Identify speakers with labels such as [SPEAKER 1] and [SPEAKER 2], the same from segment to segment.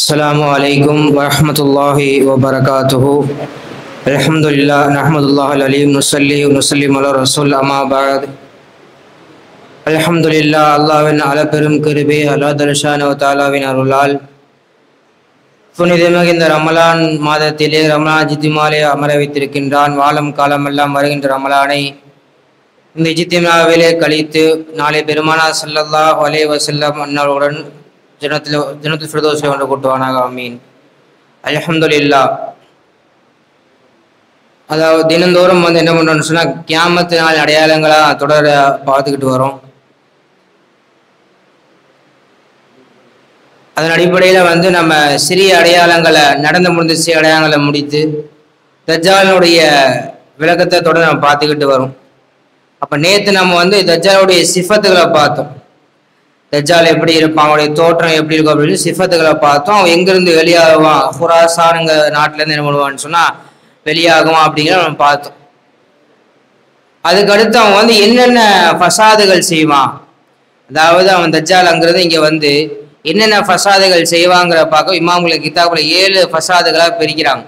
[SPEAKER 1] السلام عليكم ورحمة الله وبركاته. الحمد لله نحمد الله العليم نصلي ونسلم على رسول أما بعد. الحمد لله அல்லாஹ்வின் அளப்பெரும் கிருபை அல்லாஹ் தஆலா தஆலாவின் அருளால் புனிதமிகு இந்த ரமலான் மாதத்திலே ரமலான் ஜித்திமாலே அமர வைத்திருக்கின்றான். வாழும் காலமெல்லாம் வருகின்ற ரமலானை இந்த ஜித்திமாவிலே கழித்து நாளை பெருமானார் ஸல்லல்லாஹு அலைஹி வஸல்லம் அன்னாருடன் ஜன்னத்துல் ஃபிர்தௌஸில் ஒன்று கூட்டுவானாக. ஆமீன். அல்ஹம்துலில்லாஹ். அதாவது தினந்தோறும் என்ன பண்ணுறோம்னு சொன்னால் கியாமத்து நாள் அடையாளங்களாக தொடர பார்த்துக்கிட்டு வரோம். அதன் அடிப்படையில் நம்ம சிறிய அடையாளங்களை நடந்து முடிந்த சிறிய அடையாளங்களை முடித்து தஜ்ஜாலுடைய விளக்கத்தை தொடர்ந்து நம்ம பார்த்துக்கிட்டு வரோம். அப்போ நேற்று நம்ம தஜ்ஜாலுடைய சிஃபத்துகளை பார்த்தோம். தஜ்ஜால் எப்படி இருப்பான், அவனுடைய தோற்றம் எப்படி இருக்கும் அப்படின்னு சிஃபத்துகளை பார்த்தோம். அவன் எங்கிருந்து வெளியாகுவான், ஹுராசானுங்க நாட்டிலேருந்து என்ன பண்ணுவான்னு சொன்னால் வெளியாகுவான் அப்படிங்கிற நம்ம பார்த்தோம். அதுக்கடுத்து அவன் என்னென்ன ஃபசாதுகள் செய்வான், அதாவது அவன் தஜ்ஜால் அங்கிறது இங்கே என்னென்ன ஃபசாதுகள் செய்வாங்கிற பார்க்க இமாமுல கிதாபுல 7 ஃபசாதுகளாக பிரிக்கிறாங்க.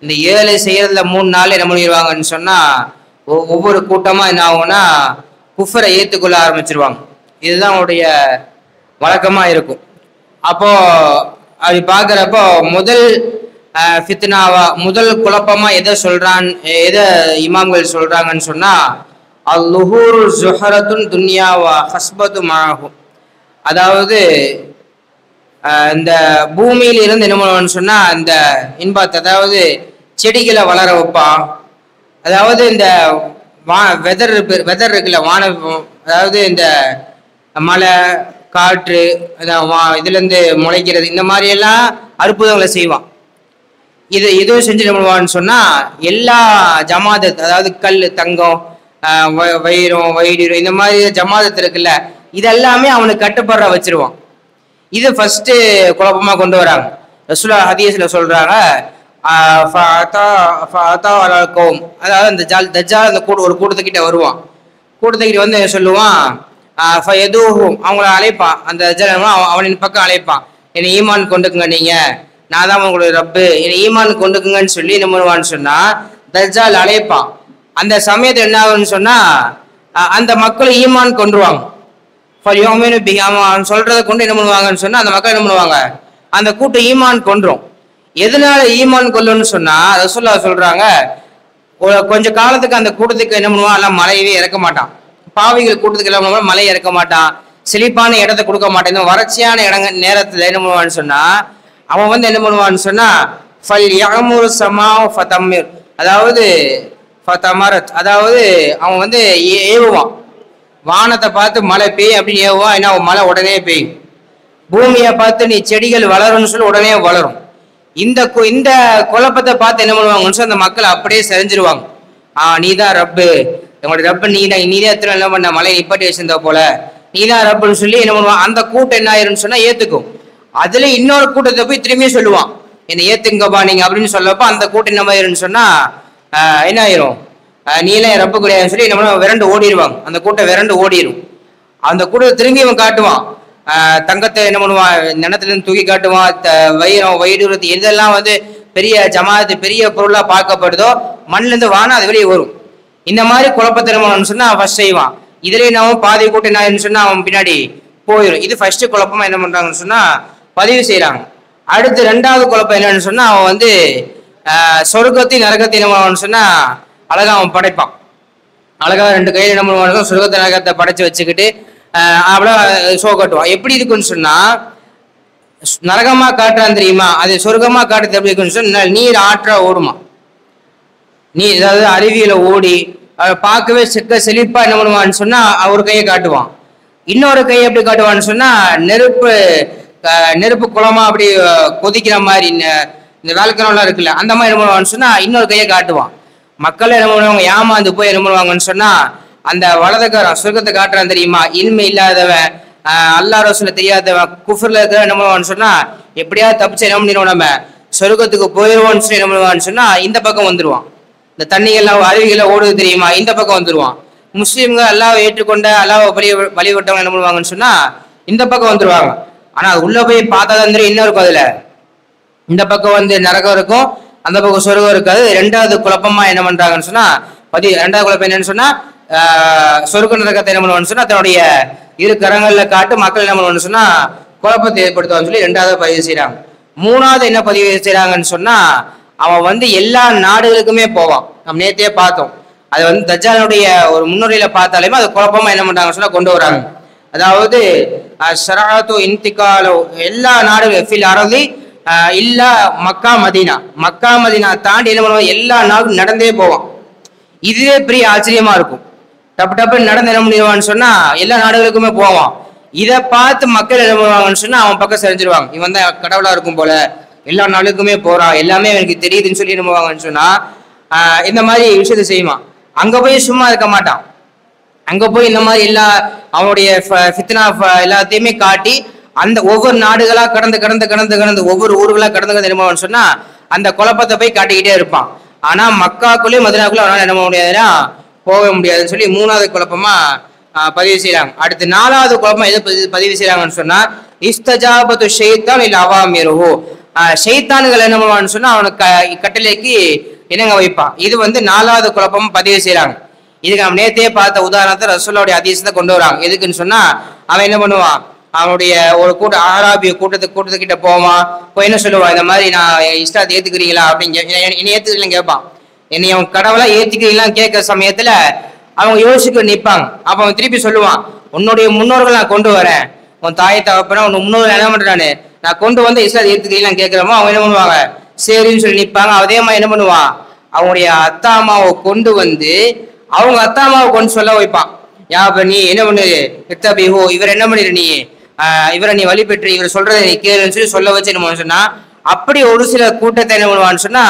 [SPEAKER 1] இந்த 7 செய்யறதுல 3 நாள் என்ன பண்ணிடுவாங்கன்னு சொன்னால் ஒவ்வொரு கூட்டமாக என்ன ஆகும்னா குஃபரை ஏற்றுக்கொள்ள ஆரம்பிச்சிருவாங்க. இதுதான் அவனுடைய வழக்கமாக இருக்கும். அப்போ அப்படி பார்க்குறப்போ முதல் ஃபித்னாவா முதல் குழப்பமா எதை இமாம்கள் சொல்றாங்கன்னு சொன்னா அல்-லுஹூரு ஸுஹரத்துன் துன்யாவா ஹஸ்பத்து மஅஹு, அதாவது இந்த பூமியில இருந்து என்ன பண்ணுவான்னு சொன்னா இந்த இன்பத்தை, அதாவது செடிகளை வளர வைப்பான். அதாவது இந்த வெதர் இருக்குல்ல, அதாவது இந்த மழை காற்று இதுலேருந்து முளைக்கிறது, இந்த மாதிரி எல்லாம் அற்புதங்களை செய்வான். இதுவும் செஞ்சு பண்ணுவான்னு சொன்னால் எல்லா ஜமாதத், அதாவது கல், தங்கம், வைரம் இந்த மாதிரி ஜமாதத் இருக்குல்ல, இதெல்லாமே அவனுக்கு கட்டுப்படுற வச்சிருவான். இது ஃபர்ஸ்ட் குழப்பமா கொண்டு வராங்க. ரசூலுல்லாஹ் ஹதீஸ்ல சொல்றாங்க, அதாவது அந்த தஜ்ஜால் அந்த ஒரு கூட்டத்துக்கிட்ட வருவான். கூட்டத்துக்கிட்ட சொல்லுவான், அவங்கள அழைப்பான். அந்த அவனின் பக்கம் அழைப்பான், என்னை ஈமான் கொண்டுக்குங்க, நீங்க நான் தான் உங்களுடைய ரப்பு, என்னை ஈமான் கொண்டுக்குங்கன்னு சொல்லி என்ன பண்ணுவான்னு சொன்னா தஜ்ஜால் அழைப்பான். அந்த சமயத்தில் என்ன ஆகுன்னு சொன்னா அந்த மக்கள் ஈமான் கொண்டுருவாங்க. அவன் சொல்றதை கொண்டு என்ன பண்ணுவாங்கன்னு சொன்னா அந்த மக்கள் என்ன பண்ணுவாங்க, அந்த கூட்டம் ஈமான் கொன்றும். எதனால ஈமான் கொல்லுன்னு சொன்னா ரசூலுல்லாஹ் சொல்றாங்க, கொஞ்ச காலத்துக்கு அந்த கூட்டத்துக்கு என்ன பண்ணுவான், எல்லாம் மழையவே இறக்க மாட்டான். பாவிகள் கூட்டத்துக்கு எல்லாம் மழை இறக்க மாட்டான், செழிப்பான இடத்த கொடுக்க மாட்டான். இந்த வறட்சியான நேரத்துல என்ன பண்ணுவான்னு சொன்னா அவன் என்ன பண்ணுவான்னு சொன்னா அதாவது அதாவது அவன் ஏவுவான். வானத்தை பார்த்து மழை பெய்யும் அப்படின்னு ஏவுவான். ஏன்னா மழை உடனே பெய்யும். பூமியை பார்த்து நீ செடிகள் வளரும்னு சொல்லி உடனே வளரும். இந்த குழப்பத்தை பார்த்து என்ன பண்ணுவாங்கன்னு சொல்லி அந்த மக்கள் அப்படியே செஞ்சிருவாங்க. நீதான் ரப்பு, எங்களுடைய ரப்பு நீதான் எத்தனை என்ன பண்ண மழை நிப்பாட்டி வச்சிருந்த போல, நீதான் ரப்புன்னு சொல்லி என்ன பண்ணுவான். அந்த கூட்டம் என்ன ஆயிருன்னு சொன்னா ஏத்துக்கும். அதுல இன்னொரு கூட்டத்தை போய் திரும்பியும் சொல்லுவான், என்னை ஏத்துங்கப்பா நீங்க அப்படின்னு சொல்லப்போ அந்த கூட்டம் என்ன ஆயிருன்னு சொன்னா என்ன ஆயிரும், நீலாம் என் ரப்பு கிடையாதுன்னு சொல்லி என்ன பண்ணுவாங்க, விரண்டு ஓடிடுவாங்க. அந்த கூட்டம் விரண்டு ஓடிடும். அந்த கூட்டத்தை திரும்பி அவன் காட்டுவான். தங்கத்தை என்ன பண்ணுவான், நிலத்துல இருந்து தூக்கி காட்டுவான். வைடூரத்து எதெல்லாம் பெரிய ஜமாத்து பெரிய பொருளா பார்க்கப்படுதோ மண்ணில இருந்து வானா அது வெளியே வரும். இந்த மாதிரி குழப்பத்திரமானு சொன்னா ஃபர்ஸ்ட் செய்வான். இதுலயே நம்ம பாதி கூட்டம் என்ன சொன்னா அவன் பின்னாடி போயிடும். இது ஃபர்ஸ்ட் குழப்பமா என்ன பண்றாங்கன்னு சொன்னா பதிவு செய்யறாங்க. அடுத்து 2வது குழப்பம் என்னன்னு சொன்னா அவன் சொர்க்கத்தையும் நரகத்தையும் என்ன பண்ணுவான்னு சொன்னா அழகா அவன் படைப்பான். அழகா 2 கையில என்ன பண்ணுவாங்க, சொர்க்கத்தை நரகத்தை படைச்சு வச்சுக்கிட்டு அவ்வளோ ஷோ காட்டுவான். எப்படி இருக்குன்னு சொன்னா நரகமா காட்டுறான் தெரியுமா, அது சொர்க்கமா காட்டுறது எப்படி இருக்குன்னு சொன்னா நீர் ஆற்றா ஓடுமா, நீ ஏதாவது அருவியில ஓடி பார்க்கவே செழிப்பா என்ன பண்ணுவான்னு சொன்னா ஒரு கையை காட்டுவான். இன்னொரு கையை எப்படி காட்டுவான்னு சொன்னா நெருப்பு குளமா அப்படி கொதிக்கிற மாதிரி இந்த வேல்கனோலாம் இருக்குல்ல, அந்த மாதிரி என்ன பண்ணுவான்னு சொன்னா இன்னொரு கையை காட்டுவான். மக்கள் என்ன பண்ணுவாங்க, ஏமாந்து போய் என்ன பண்ணுவாங்கன்னு சொன்னா அந்த வலதுக்காரன் சொர்க்கத்தை காட்டுறான் தெரியுமா, இன்மை இல்லாதவன், அல்லாஹ் ரசூல தெரியாதவன், குஃப்ர்ல இருக்கிற என்ன பண்ணுவான்னு சொன்னா எப்படியாவது தப்பிச்சு என்ன பண்ணிடுவோம், நம்ம சொர்க்கத்துக்கு போயிடுவோம்னு சொல்லி என்ன பண்ணுவான்னு சொன்னா இந்த பக்கம் வந்துருவான். இந்த தண்ணிகள்லாம் அருவிகளை ஓடுது தெரியுமா, இந்த பக்கம் வந்துருவான். முஸ்லீம்கள் அல்லாஹ்வை ஏற்றுக்கொண்ட அல்லாஹ்வை வழிபட்டவங்க என்ன பண்ணுவாங்கன்னு சொன்னா இந்த பக்கம் வந்துருவாங்க. ஆனா அது உள்ள போய் பார்த்தா தான் இன்னும் இருக்கும். அதுல இந்த பக்கம் வந்து நரகம் இருக்கும், அந்த பக்கம் சொர்க்கம் இருக்காது. ரெண்டாவது குழப்பமா என்ன பண்றாங்கன்னு சொன்னா ரெண்டாவது குழப்பம் என்னன்னு சொன்னா சொர்க்க நரகத்தை என்ன பண்ணுவான்னு சொன்னா தன்னுடைய இரு கரங்கள்ல காட்டு மக்கள் என்ன பண்ணுவான்னு சொன்னா குழப்பத்தை ஏற்படுத்துவான்னு சொல்லி ரெண்டாவது பதிவு செய்யறாங்க. மூணாவது என்ன பதிவு செய்யறாங்கன்னு சொன்னா அவன் வந்து எல்லா நாடுகளுக்குமே போவான். நம்ம நேத்தையே பார்த்தோம். அது வந்து தஜ்ஜாலுடைய ஒரு முன்னுரையில பார்த்தாலுமே அது குழப்பமா என்ன பண்றாங்கன்னு சொன்னா கொண்டு வராங்க. அதாவது ஷராத்து இன்திகாலோ எல்லா நாடுகளும் ஃபில் அரதி இல்லா மக்கா மதீனா, மக்கா மதீனா தாண்டி என்ன பண்ணுவாங்க எல்லா நாடும் நடந்தே போவான். இதுவே பெரிய ஆச்சரியமா இருக்கும். டப்பு டப்புன்னு நடந்து என்ன முடியுவான்னு சொன்னா எல்லா நாடுகளுக்குமே போவான். இதை பார்த்து மக்கள் என்ன பண்ணுவாங்கன்னு சொன்னா அவன் பக்கம் செஞ்சிருவாங்க, இவன் தான் கடவுளா இருக்கும் போல, எல்லா நாளுக்குமே போறான், எல்லாமே எனக்கு தெரியுதுன்னு சொல்லி என்ன பண்ணுவாங்கன்னு சொன்னா இந்த மாதிரி விஷயத்த செய்வான். அங்க போய் சும்மா இருக்க மாட்டான். அங்க போய் இந்த மாதிரி எல்லா அவனுடைய ஃபித்னா எல்லாத்தையுமே காட்டி அந்த ஒவ்வொரு நாடுகளா கடந்து கடந்து கடந்து கடந்து ஒவ்வொரு ஊர்களா கடந்து கடந்து என்ன சொன்னா அந்த குழப்பத்தை போய் காட்டிக்கிட்டே இருப்பான். ஆனா மக்காக்குள்ளேயும் மதினாக்குள்ளே அவனால என்ன முடியாதுன்னா போக முடியாதுன்னு சொல்லி மூணாவது குழப்பமா பதிவு செய்யறாங்க. அடுத்து நாலாவது குழப்பம் எது பதிவு செய்யறாங்கன்னு சொன்னா இஸ்தஜாபத்து ஷைத்தான் இல்ல அவாமிருஹு, ஷைத்தானுகள் என்ன பண்ணுவான்னு சொன்னா அவனுக்கு கட்டளைக்கு இணங்க வைப்பான். இது வந்து நாலாவது குழப்பம் பதிவு செய்யறாங்க. இதுக்கு நம்ம நேத்தையே பார்த்த உதாரணத்தை ரசூலுடைய ஹதீஸை கொண்டு வராங்க. எதுக்குன்னு சொன்னா அவன் என்ன பண்ணுவான், அவனுடைய ஒரு ஆராபிய கூட்டத்துக்கிட்ட போவான். போய் என்ன சொல்லுவான், இந்த மாதிரி நான் இஸ்லாத்தை ஏத்துக்கிறீங்களா அப்படின்னு என்னை ஏத்துக்கிறீங்களா கேட்பான். என்னை அவன் கடவுளா ஏத்துக்கிறீங்களான்னு கேட்கிற சமயத்துல அவங்க யோசிக்க நிற்பாங்க. அப்ப அவன் திருப்பி சொல்லுவான், உன்னுடைய முன்னோர்கள் நான் கொண்டு வரேன், உன் தாயை தகப்பனா உன் முன்னோர்கள் என்ன பண்றானு நான் கொண்டு வந்து இஸ்லாத்தை ஏத்துக்கிறீங்களான்னு கேட்கிறோமோ அவங்க என்ன பண்ணுவாங்க சரின்னு சொல்லி நிற்பாங்க. அதே மாதிரி என்ன பண்ணுவான், அவனுடைய அத்தா அம்மாவை கொண்டு வந்து அவங்க அத்தா அம்மாவை கொண்டு சொல்ல வைப்பான். நீ என்ன பண்ணுது எத்தபிஹோ, இவர் என்ன பண்ணிடு நீ இவரை நீ வழி பெற்று இவர் சொல்றதை நீ கேளுன்னு சொல்லி சொல்ல வச்சு என்ன சொன்னா அப்படி ஒரு சில கூட்டத்தை என்ன பண்ணுவான்னு சொன்னா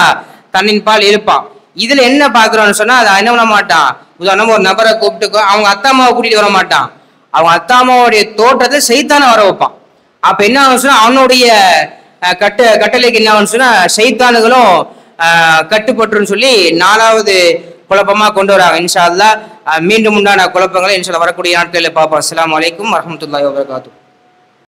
[SPEAKER 1] தன்னின் பால் இருப்பான். இதுல என்ன பாக்குறோம்னு சொன்னா அதை என்ன பண்ண மாட்டான், உதாரணமா ஒரு நபரை கூப்பிட்டு அவங்க அத்தா அம்மாவை கூட்டிட்டு வர மாட்டான், அவங்க அத்தா அம்மாவுடைய தோட்டத்தை சைத்தான வர வைப்பான். அப்ப என்ன ஆகும் சொன்னா அவனுடைய கட்டளைக்கு என்ன ஆகும்னு சொன்னா சைத்தானுகளும் கட்டுப்பட்டுன்னு சொல்லி நாலாவது குழப்பமா கொண்டு வராங்க. இன்ஷா அல்லாஹ் மீண்டும் உண்டான குழப்பங்களை இன்ஷா அல்லாஹ் வரக்கூடிய நாட்களில் பார்ப்போம். அஸ்ஸலாமு அலைக்கும் வரஹ்மத்துல்லாஹி வபரகாத்துஹு.